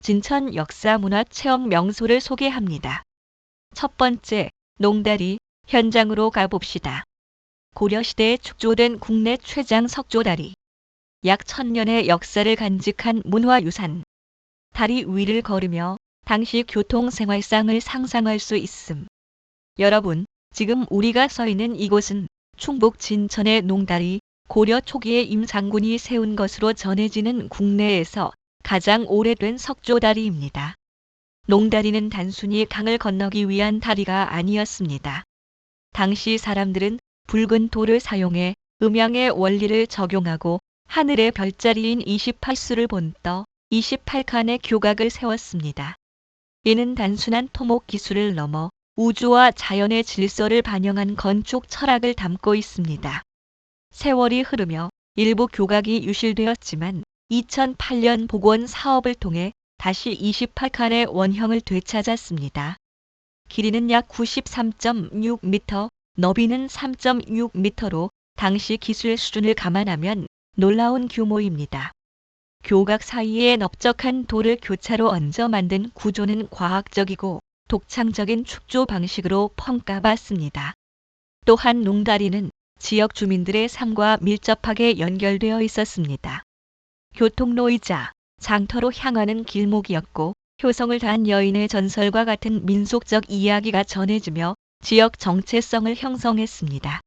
진천 역사문화체험 명소를 소개합니다. 첫 번째, 농다리 현장으로 가봅시다. 고려시대에 축조된 국내 최장 석조다리. 약 1000년의 역사를 간직한 문화유산. 다리 위를 걸으며 당시 교통생활상을 상상할 수 있음. 여러분, 지금 우리가 서 있는 이곳은 충북 진천의 농다리, 고려 초기에 임 장군이 세운 것으로 전해지는 국내에서 가장 오래된 석조다리입니다. 농다리는 단순히 강을 건너기 위한 다리가 아니었습니다. 당시 사람들은 붉은 돌을 사용해 음양의 원리를 적용하고 하늘의 별자리인 28수를 본떠 28칸의 교각을 세웠습니다. 이는 단순한 토목 기술을 넘어 우주와 자연의 질서를 반영한 건축 철학을 담고 있습니다. 세월이 흐르며 일부 교각이 유실되었지만 2008년 복원 사업을 통해 다시 28칸의 원형을 되찾았습니다. 길이는 약 93.6m, 너비는 3.6m로 당시 기술 수준을 감안하면 놀라운 규모입니다. 교각 사이에 넓적한 돌을 교차로 얹어 만든 구조는 과학적이고 독창적인 축조 방식으로 평가받습니다. 또한 농다리는 지역 주민들의 삶과 밀접하게 연결되어 있었습니다. 교통로이자 장터로 향하는 길목이었고 효성을 다한 여인의 전설과 같은 민속적 이야기가 전해지며 지역 정체성을 형성했습니다.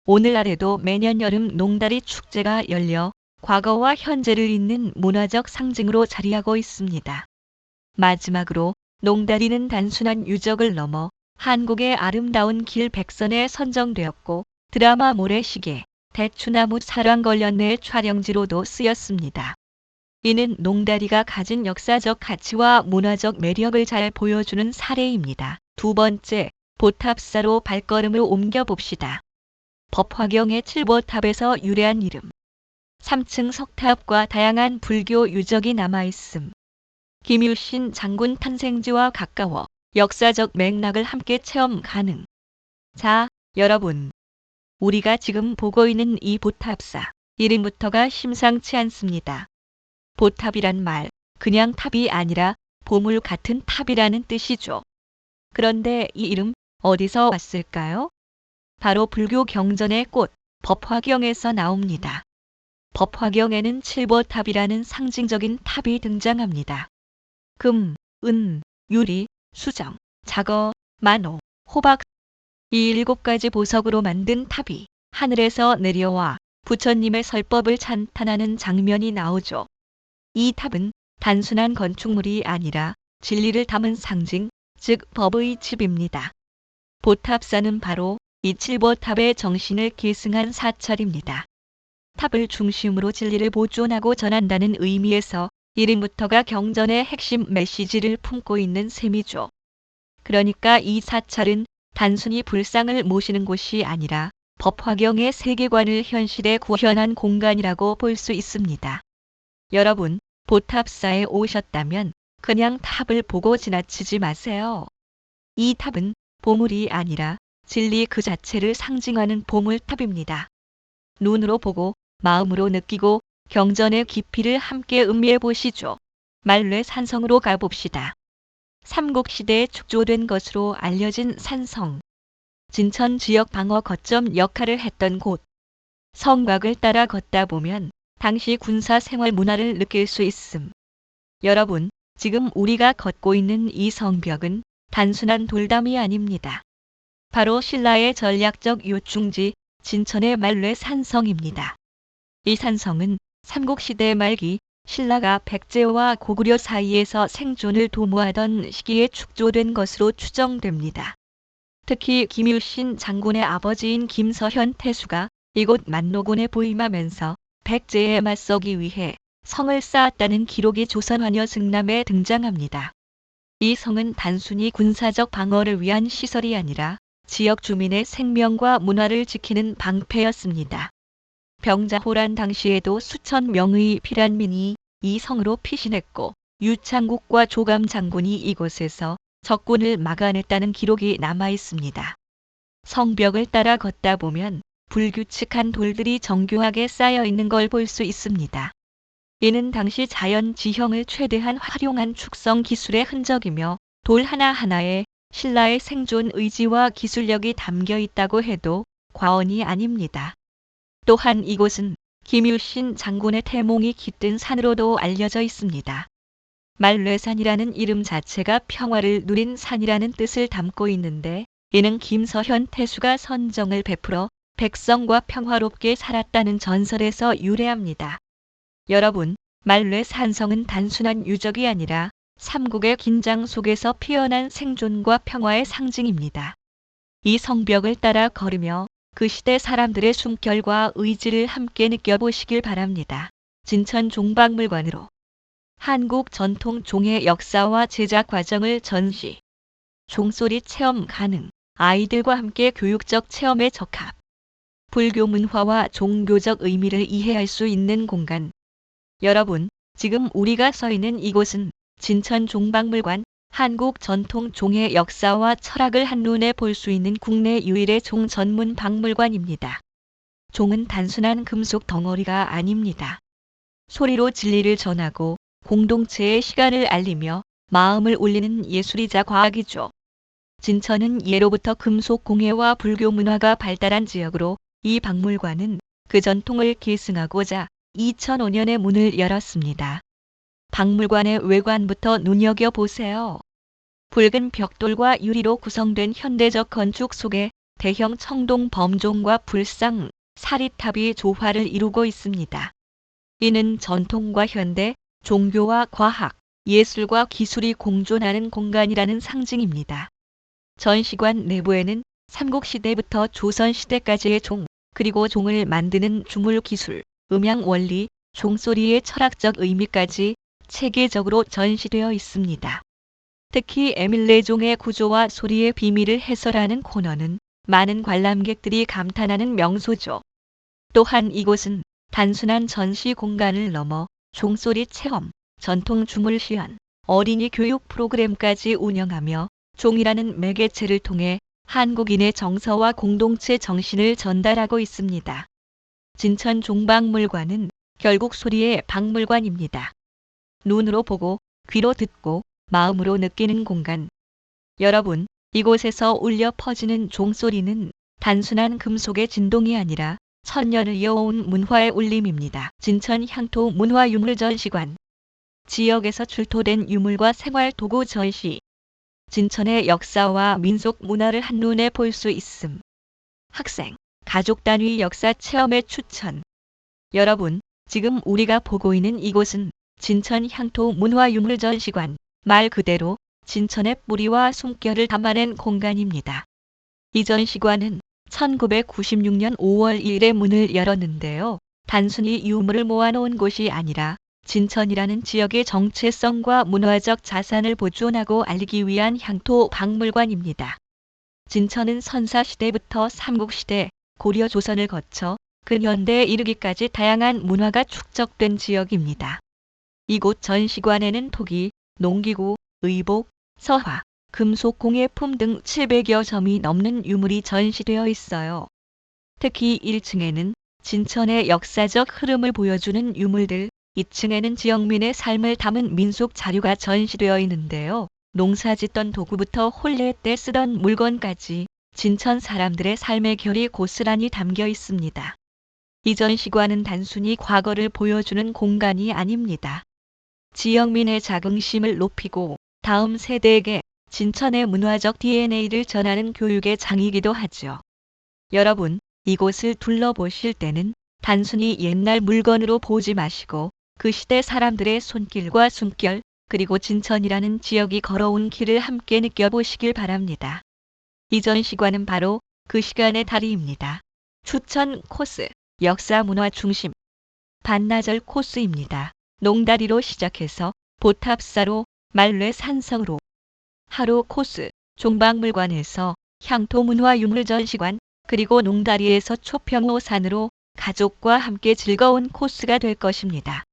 오늘날에도 매년 여름 농다리 축제가 열려 과거와 현재를 잇는 문화적 상징으로 자리하고 있습니다. 마지막으로 농다리는 단순한 유적을 넘어 한국의 아름다운 길 백선에 선정되었고 드라마 모래시계, 대추나무 사랑걸렸네의 촬영지로도 쓰였습니다. 이는 농다리가 가진 역사적 가치와 문화적 매력을 잘 보여주는 사례입니다. 두 번째, 보탑사로 발걸음을 옮겨봅시다. 법화경의 칠보탑에서 유래한 이름. 3층 석탑과 다양한 불교 유적이 남아있음. 김유신 장군 탄생지와 가까워 역사적 맥락을 함께 체험 가능. 자, 여러분. 우리가 지금 보고 있는 이 보탑사, 이름부터가 심상치 않습니다. 보탑이란 말, 그냥 탑이 아니라 보물 같은 탑이라는 뜻이죠. 그런데 이 이름 어디서 왔을까요? 바로 불교 경전의 꽃, 법화경에서 나옵니다. 법화경에는 칠보탑이라는 상징적인 탑이 등장합니다. 금, 은, 유리, 수정, 자거, 만호, 호박, 이 7가지 보석으로 만든 탑이 하늘에서 내려와 부처님의 설법을 찬탄하는 장면이 나오죠. 이 탑은 단순한 건축물이 아니라 진리를 담은 상징, 즉 법의 집입니다. 보탑사는 바로 이 칠보탑의 정신을 계승한 사찰입니다. 탑을 중심으로 진리를 보존하고 전한다는 의미에서 이름부터가 경전의 핵심 메시지를 품고 있는 셈이죠. 그러니까 이 사찰은 단순히 불상을 모시는 곳이 아니라 법화경의 세계관을 현실에 구현한 공간이라고 볼 수 있습니다. 여러분, 보탑사에 오셨다면 그냥 탑을 보고 지나치지 마세요. 이 탑은 보물이 아니라 진리 그 자체를 상징하는 보물탑입니다. 눈으로 보고 마음으로 느끼고 경전의 깊이를 함께 음미해 보시죠. 말뢰 산성으로 가봅시다. 삼국시대에 축조된 것으로 알려진 산성. 진천 지역 방어 거점 역할을 했던 곳. 성곽을 따라 걷다 보면 당시 군사 생활 문화를 느낄 수 있음. 여러분, 지금 우리가 걷고 있는 이 성벽은 단순한 돌담이 아닙니다. 바로 신라의 전략적 요충지 진천의 말뢰 산성입니다. 이 산성은 삼국시대 말기 신라가 백제와 고구려 사이에서 생존을 도모하던 시기에 축조된 것으로 추정됩니다. 특히 김유신 장군의 아버지인 김서현 태수가 이곳 만노군에 부임하면서 백제에 맞서기 위해 성을 쌓았다는 기록이 조선왕녀 승남에 등장합니다. 이 성은 단순히 군사적 방어를 위한 시설이 아니라 지역 주민의 생명과 문화를 지키는 방패였습니다. 병자호란 당시에도 수천 명의 피란민이 이 성으로 피신했고 유창국과 조감 장군이 이곳에서 적군을 막아냈다는 기록이 남아 있습니다. 성벽을 따라 걷다 보면 불규칙한 돌들이 정교하게 쌓여 있는 걸 볼 수 있습니다. 이는 당시 자연 지형을 최대한 활용한 축성 기술의 흔적이며 돌 하나하나에 신라의 생존 의지와 기술력이 담겨 있다고 해도 과언이 아닙니다. 또한 이곳은 김유신 장군의 태몽이 깃든 산으로도 알려져 있습니다. 말뇌산이라는 이름 자체가 평화를 누린 산이라는 뜻을 담고 있는데 이는 김서현 태수가 선정을 베풀어 백성과 평화롭게 살았다는 전설에서 유래합니다. 여러분, 말뇌산성은 단순한 유적이 아니라 삼국의 긴장 속에서 피어난 생존과 평화의 상징입니다. 이 성벽을 따라 걸으며 그 시대 사람들의 숨결과 의지를 함께 느껴보시길 바랍니다. 진천 종박물관으로 한국 전통 종의 역사와 제작 과정을 전시. 종소리 체험 가능. 아이들과 함께 교육적 체험에 적합. 불교 문화와 종교적 의미를 이해할 수 있는 공간. 여러분, 지금 우리가 서 있는 이곳은 진천 종박물관, 한국 전통 종의 역사와 철학을 한눈에 볼 수 있는 국내 유일의 종 전문 박물관입니다. 종은 단순한 금속 덩어리가 아닙니다. 소리로 진리를 전하고 공동체의 시간을 알리며 마음을 울리는 예술이자 과학이죠. 진천은 예로부터 금속 공예와 불교 문화가 발달한 지역으로 이 박물관은 그 전통을 계승하고자 2005년에 문을 열었습니다. 박물관의 외관부터 눈여겨보세요. 붉은 벽돌과 유리로 구성된 현대적 건축 속에 대형 청동 범종과 불상, 사리탑이 조화를 이루고 있습니다. 이는 전통과 현대, 종교와 과학, 예술과 기술이 공존하는 공간이라는 상징입니다. 전시관 내부에는 삼국시대부터 조선시대까지의 종, 그리고 종을 만드는 주물 기술, 음향 원리, 종소리의 철학적 의미까지 체계적으로 전시되어 있습니다. 특히 에밀레종의 구조와 소리의 비밀을 해설하는 코너는 많은 관람객들이 감탄하는 명소죠. 또한 이곳은 단순한 전시 공간을 넘어 종소리 체험, 전통 주물 시연, 어린이 교육 프로그램까지 운영하며 종이라는 매개체를 통해 한국인의 정서와 공동체 정신을 전달하고 있습니다. 진천 종박물관은 결국 소리의 박물관입니다. 눈으로 보고 귀로 듣고 마음으로 느끼는 공간. 여러분, 이곳에서 울려 퍼지는 종소리는 단순한 금속의 진동이 아니라 천년을 이어온 문화의 울림입니다. 진천 향토 문화유물 전시관. 지역에서 출토된 유물과 생활 도구 전시. 진천의 역사와 민속 문화를 한눈에 볼 수 있음. 학생, 가족 단위 역사 체험에 추천. 여러분, 지금 우리가 보고 있는 이곳은 진천 향토 문화유물 전시관, 말 그대로 진천의 뿌리와 숨결을 담아낸 공간입니다. 이 전시관은 1996년 5월 1일에 문을 열었는데요. 단순히 유물을 모아놓은 곳이 아니라 진천이라는 지역의 정체성과 문화적 자산을 보존하고 알리기 위한 향토 박물관입니다. 진천은 선사시대부터 삼국시대, 고려 조선을 거쳐 근현대에 이르기까지 다양한 문화가 축적된 지역입니다. 이곳 전시관에는 토기, 농기구, 의복, 서화, 금속 공예품 등 700여 점이 넘는 유물이 전시되어 있어요. 특히 1층에는 진천의 역사적 흐름을 보여주는 유물들, 2층에는 지역민의 삶을 담은 민속 자료가 전시되어 있는데요. 농사짓던 도구부터 혼례 때 쓰던 물건까지 진천 사람들의 삶의 결이 고스란히 담겨 있습니다. 이 전시관은 단순히 과거를 보여주는 공간이 아닙니다. 지역민의 자긍심을 높이고 다음 세대에게 진천의 문화적 DNA를 전하는 교육의 장이기도 하죠. 여러분, 이곳을 둘러보실 때는 단순히 옛날 물건으로 보지 마시고 그 시대 사람들의 손길과 숨결, 그리고 진천이라는 지역이 걸어온 길을 함께 느껴보시길 바랍니다. 이 전시관은 바로 그 시간의 다리입니다. 추천 코스, 역사문화 중심. 반나절 코스입니다. 농다리로 시작해서 보탑사로 말뇌산성으로. 하루 코스, 종박물관에서 향토문화유물전시관, 그리고 농다리에서 초평호산으로 가족과 함께 즐거운 코스가 될 것입니다.